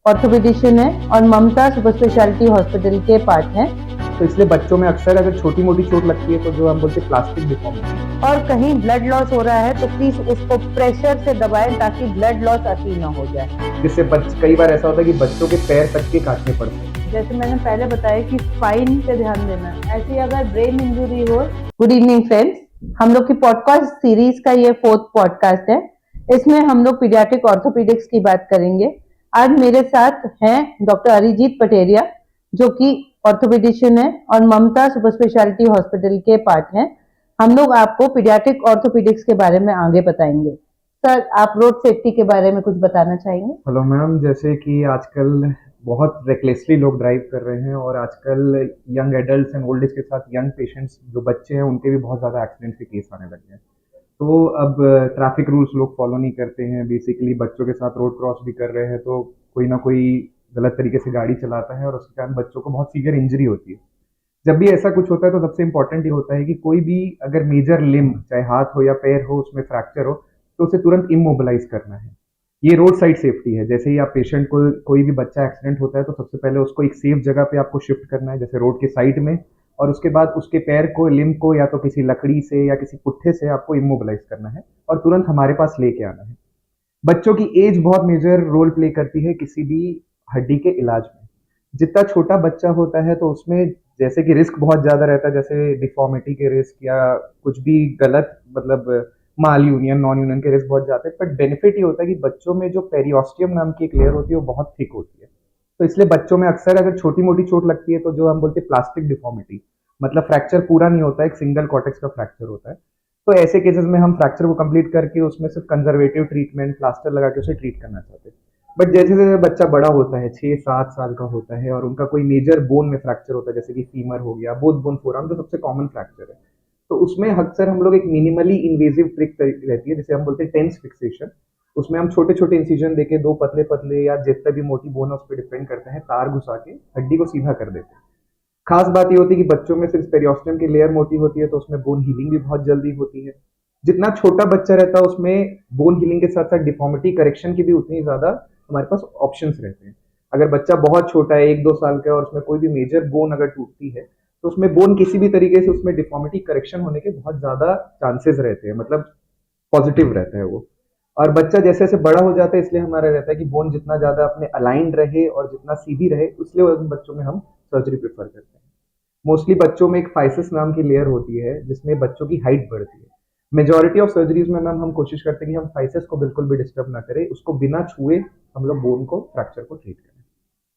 Orthopaedician है और ममता super speciality hospital के पार्ट हैं। तो इसलिए बच्चों में अक्सर अगर छोटी मोटी चोट लगती है तो जो हम बोलते हैं प्लास्टिक डिफॉर्मिटी, और कहीं ब्लड लॉस हो रहा है तो प्लीज उसको प्रेशर से दबाएं ताकि ब्लड लॉस अति न हो जाए। जिससे कई बार ऐसा होता है कि बच्चों के पैर तक के काटने पड़ते हैं। जैसे मैंने पहले बताया कि स्पाइन पे ध्यान देना, ऐसी अगर ब्रेन इंजरी हो। गुड इवनिंग फ्रेंड्स, हम लोग की पॉडकास्ट सीरीज का ये 4th पॉडकास्ट है। इसमें हम लोग पीडियाट्रिक ऑर्थोपेडिक्स की बात करेंगे। आज मेरे साथ हैं डॉक्टर अरिजीत पटेरिया, जो कि ऑर्थोपेडिशियन है और ममता सुपर स्पेशलिटी हॉस्पिटल के पार्ट हैं। हम लोग आपको पीडियाट्रिक ऑर्थोपेडिक्स के बारे में आगे बताएंगे। सर, आप रोड सेफ्टी के बारे में कुछ बताना चाहेंगे? हेलो मैम, जैसे कि आजकल बहुत रेकलेसली लोग ड्राइव कर रहे हैं और आजकल young adults and old age के साथ यंग पेशेंट्स जो बच्चे हैं उनके भी बहुत ज़्यादा एक्सीडेंट के केस आने लगे हैं। तो अब ट्रैफिक रूल्स लोग फॉलो नहीं करते हैं, बेसिकली बच्चों के साथ रोड क्रॉस भी कर रहे हैं तो कोई ना कोई गलत तरीके से गाड़ी चलाता है और उसके कारण बच्चों को बहुत सीवियर इंजरी होती है। जब भी ऐसा कुछ होता है तो सबसे इम्पोर्टेंट ये होता है कि कोई भी अगर मेजर लिम्ब, चाहे हाथ हो या पैर हो, उसमें फ्रैक्चर हो तो उसे तुरंत इमोबिलाइज करना है। ये रोड साइड सेफ्टी है। जैसे ही आप पेशेंट को, कोई भी बच्चा एक्सीडेंट होता है तो सबसे पहले उसको एक सेफ जगह पे आपको शिफ्ट करना है, जैसे रोड के साइड में, और उसके बाद उसके पैर को, लिम्ब को या तो किसी लकड़ी से या किसी पुट्ठे से आपको इमोबिलाइज करना है और तुरंत हमारे पास लेके आना है। बच्चों की एज बहुत मेजर रोल प्ले करती है किसी भी हड्डी के इलाज में। जितना छोटा बच्चा होता है तो उसमें जैसे कि रिस्क बहुत ज़्यादा रहता है, जैसे डिफॉर्मिटी के रिस्क या कुछ भी गलत, मतलब माल यूनियन, नॉन यूनियन के रिस्क बहुत जाते हैं। बट बेनिफिट ये होता है कि बच्चों में जो पेरियोस्टियम नाम की एक लेयर होती है वो बहुत थिक होती है। तो इसलिए बच्चों में अक्सर अगर छोटी मोटी चोट लगती है तो जो हम बोलते हैं प्लास्टिक डिफॉर्मिटी, मतलब फ्रैक्चर पूरा नहीं होता है, एक सिंगल कॉर्टेक्स का फ्रैक्चर होता है। तो ऐसे केसेस में हम फ्रैक्चर को कंप्लीट करके उसमें सिर्फ कंजर्वेटिव ट्रीटमेंट, प्लास्टर लगा के उसे ट्रीट करना चाहते हैं। बट जैसे जैसे बच्चा बड़ा होता है, 6-7 साल का होता है, और उनका कोई मेजर बोन में फ्रैक्चर होता है, जैसे कि फीमर हो गया, बोथ बोन फोरआर्म जो सबसे कॉमन फ्रैक्चर है, तो उसमें अक्सर हम लोग एक मिनिमली इन्वेजिव ट्रिक रहती है जिसे हम बोलते हैं टेंस फिक्सेशन। उसमें हम छोटे छोटे इंसिजन देके, दो पतले पतले या जितना भी मोटी बोन है उस पर डिपेंड करते हैं, तार घुसा के हड्डी को सीधा कर देते हैं। खास बात ये होती है कि बच्चों में सिर्फ पेरियोस्टियम की लेयर मोटी होती है तो उसमें बोन हीलिंग भी बहुत जल्दी होती है। जितना छोटा बच्चा रहता है उसमें बोन हीलिंग के साथ साथ डिफॉर्मिटी करेक्शन की भी उतनी ज़्यादा हमारे पास ऑप्शंस रहते हैं। अगर बच्चा बहुत छोटा है, 1-2 साल का है, और उसमें कोई भी मेजर बोन अगर टूटती है तो उसमें बोन किसी भी तरीके से उसमें डिफॉर्मिटी करेक्शन होने के बहुत ज़्यादा चांसेस रहते हैं, मतलब पॉजिटिव रहता है वो। और बच्चा जैसे जैसे बड़ा हो जाता है इसलिए हमारा रहता है कि बोन जितना ज़्यादा अपने अलाइंड रहे और जितना सीधी रहे, इसलिए उन बच्चों में हम सर्जरी प्रेफर करते हैं। मोस्टली बच्चों में एक फाइसिस नाम की लेयर होती है जिसमें बच्चों की हाइट बढ़ती है। मेजॉरिटी ऑफ सर्जरीज में मैम हम कोशिश करते हैं कि हम फाइसिस को बिल्कुल भी डिस्टर्ब ना करें, उसको बिना छुए हम लोग बोन को, फ्रैक्चर को ट्रीट करें।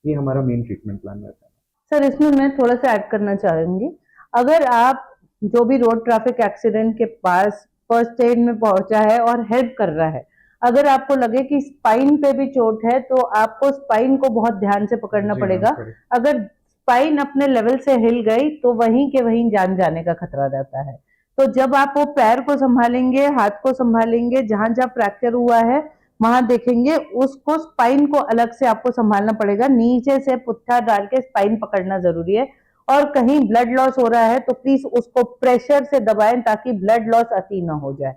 ये हमारा मेन ट्रीटमेंट प्लान रहता है। सर, इसमें मैं थोड़ा सा ऐड करना चाहूंगी। अगर आप जो भी रोड ट्रैफिक एक्सीडेंट के पास फर्स्ट एड में पहुंचा है और हेल्प कर रहा है, अगर आपको लगे कि स्पाइन पे भी चोट है तो आपको स्पाइन को बहुत ध्यान से पकड़ना पड़ेगा। अगर स्पाइन अपने लेवल से हिल गई तो वहीं के वहीं जान जाने का खतरा रहता है। तो जब आप वो पैर को संभालेंगे, हाथ को संभालेंगे, जहां जहां फ्रैक्चर हुआ है वहां देखेंगे, उसको स्पाइन को अलग से आपको संभालना पड़ेगा। नीचे से पुट्ठा डाल के स्पाइन पकड़ना जरूरी है। और कहीं ब्लड लॉस हो रहा है तो प्लीज उसको प्रेशर से दबाएं ताकि ब्लड लॉस अति ना हो जाए।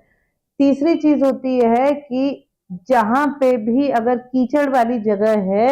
तीसरी चीज होती है कि जहां पे भी अगर कीचड़ वाली जगह है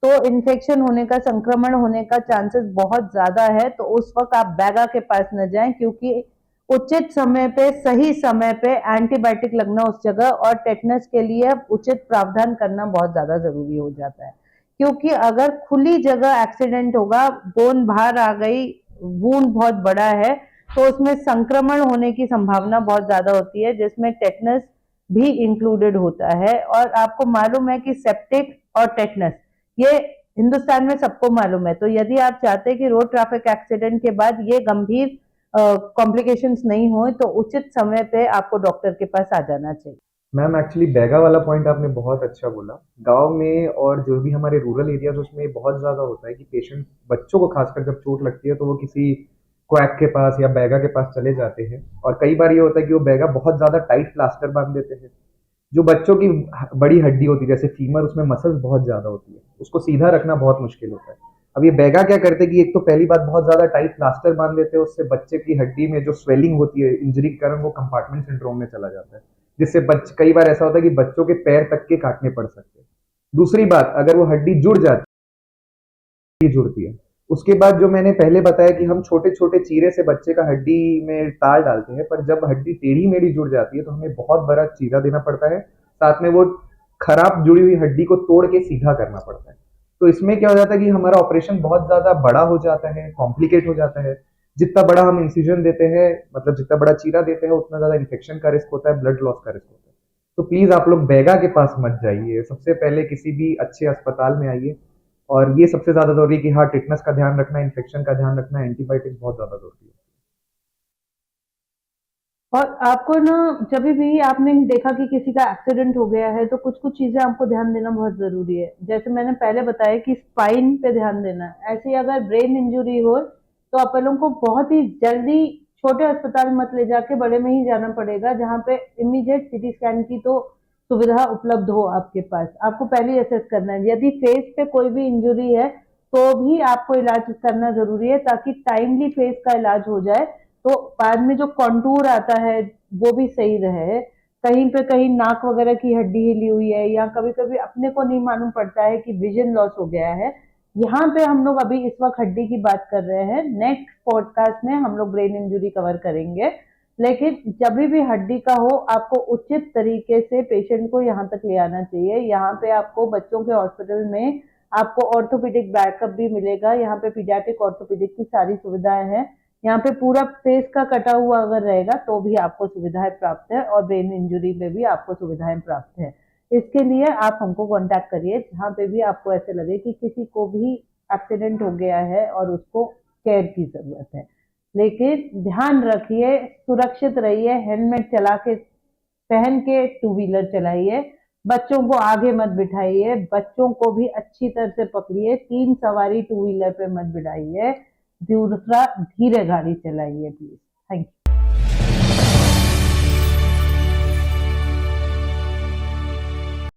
तो इन्फेक्शन होने का, संक्रमण होने का चांसेस बहुत ज्यादा है। तो उस वक्त आप बैगा के पास न जाएं, क्योंकि उचित समय पे, सही समय पे एंटीबायोटिक लगना उस जगह और टेटनस के लिए उचित प्रावधान करना बहुत ज्यादा जरूरी हो जाता है। क्योंकि अगर खुली जगह एक्सीडेंट होगा, बोन बाहर आ गई, वूंड बहुत बड़ा है, तो उसमें संक्रमण होने की संभावना बहुत ज्यादा होती है, जिसमें टेटनस भी इंक्लूडेड होता है। और आपको मालूम है कि सेप्टिक और टेटनस ये हिंदुस्तान में सबको मालूम है। तो यदि आप चाहते हैं कि रोड ट्रैफिक एक्सीडेंट के बाद ये गंभीर कॉम्प्लिकेशंस नहीं हो तो उचित समय पे आपको डॉक्टर के पास आ जाना चाहिए। मैम एक्चुअली बैगा वाला पॉइंट आपने बहुत अच्छा बोला। गांव में और जो भी हमारे रूरल एरियाज उसमें बहुत ज़्यादा होता है कि पेशेंट, बच्चों को खासकर जब चोट लगती है तो वो किसी क्वैक के पास या बैगा के पास चले जाते हैं, और कई बार ये होता है कि वो बैगा बहुत ज़्यादा टाइट प्लास्टर बांध देते हैं। जो बच्चों की बड़ी हड्डी होती है जैसे फीमर, उसमें मसल्स बहुत ज़्यादा होती है, उसको सीधा रखना बहुत मुश्किल होता है। अब ये बैगा क्या करते हैं कि एक तो पहली बात बहुत ज़्यादा टाइट प्लास्टर बांध देते हैं, उससे बच्चे की हड्डी में जो स्वेलिंग होती है इंजरी के कारण वो कंपार्टमेंट सिंड्रोम में चला जाता है, जिससे कई बार ऐसा होता है कि बच्चों के पैर तक के काटने पड़ सकते हैं। दूसरी बात, अगर वो हड्डी जुड़ती है, उसके बाद जो मैंने पहले बताया कि हम छोटे छोटे चीरे से बच्चे का हड्डी में तार डालते हैं, पर जब हड्डी टेढ़ी मेढ़ी जुड़ जाती है तो हमें बहुत बड़ा चीरा देना पड़ता है, साथ में वो खराब जुड़ी हुई हड्डी को तोड़ के सीधा करना पड़ता है। तो इसमें क्या हो जाता है कि हमारा ऑपरेशन बहुत ज्यादा बड़ा हो जाता है, कॉम्प्लिकेट हो जाता है। जितना बड़ा हम इंसिजन देते हैं, मतलब जितना बड़ा चीरा देते हैं, उतना ज्यादा इन्फेक्शन का रिस्क होता है, ब्लड लॉस का रिस्क होता है। तो प्लीज आप लोग बैगा के पास मत जाइए, सबसे पहले किसी भी अच्छे अस्पताल में आइए। और ये सबसे ज्यादा जरूरी है कि हाँ, टिटनेस का ध्यान रखना, इन्फेक्शन का ध्यान रखना, एंटीबायोटिक्स बहुत ज्यादा जरूरी है। और आपको ना जब भी आपने देखा कि किसी का एक्सीडेंट हो गया है तो कुछ कुछ चीजें आपको ध्यान देना बहुत जरूरी है। जैसे मैंने पहले बताया कि स्पाइन पे ध्यान देना है। ऐसे ही अगर ब्रेन इंजरी हो तो आप लोगों को बहुत ही जल्दी छोटे अस्पताल मत ले जाके बड़े में ही जाना पड़ेगा, जहाँ पे इमीडिएट सीटी स्कैन की तो सुविधा उपलब्ध हो आपके पास। आपको पहले असेस करना है। यदि फेस पे कोई भी इंजरी है तो भी आपको इलाज करना जरूरी है, ताकि टाइमली फेस का इलाज हो जाए, तो बाद में जो कॉन्टूर आता है वो भी सही रहे। कहीं पे कहीं नाक वगैरह की हड्डी हिली हुई है, या कभी कभी अपने को नहीं मालूम पड़ता है कि विजन लॉस हो गया है। यहाँ पे हम लोग अभी इस वक्त हड्डी की बात कर रहे हैं, नेक्स्ट पॉडकास्ट में हम लोग ब्रेन इंजरी कवर करेंगे। लेकिन जब भी हड्डी का हो, आपको उचित तरीके से पेशेंट को यहाँ तक ले आना चाहिए। यहाँ पे आपको बच्चों के हॉस्पिटल में आपको ऑर्थोपेडिक बैकअप भी मिलेगा। यहाँ पे पीडियाट्रिक ऑर्थोपेडिक की सारी सुविधाएं हैं। यहाँ पे पूरा फेस का कटा हुआ अगर रहेगा तो भी आपको सुविधाएं प्राप्त है, और ब्रेन इंजरी में भी आपको सुविधाएं प्राप्त है। इसके लिए आप हमको कांटेक्ट करिए जहाँ पे भी आपको ऐसे लगे कि किसी को भी एक्सीडेंट हो गया है और उसको केयर की जरूरत है। लेकिन ध्यान रखिए, सुरक्षित रहिए, हेलमेट चला के पहन के टू व्हीलर चलाइए। बच्चों को आगे मत बिठाइए, बच्चों को भी अच्छी तरह से पकड़िए, तीन सवारी टू व्हीलर पे मत बिठाइए। दूसरा, धीरे गाड़ी चलाइए प्लीज। Thank you.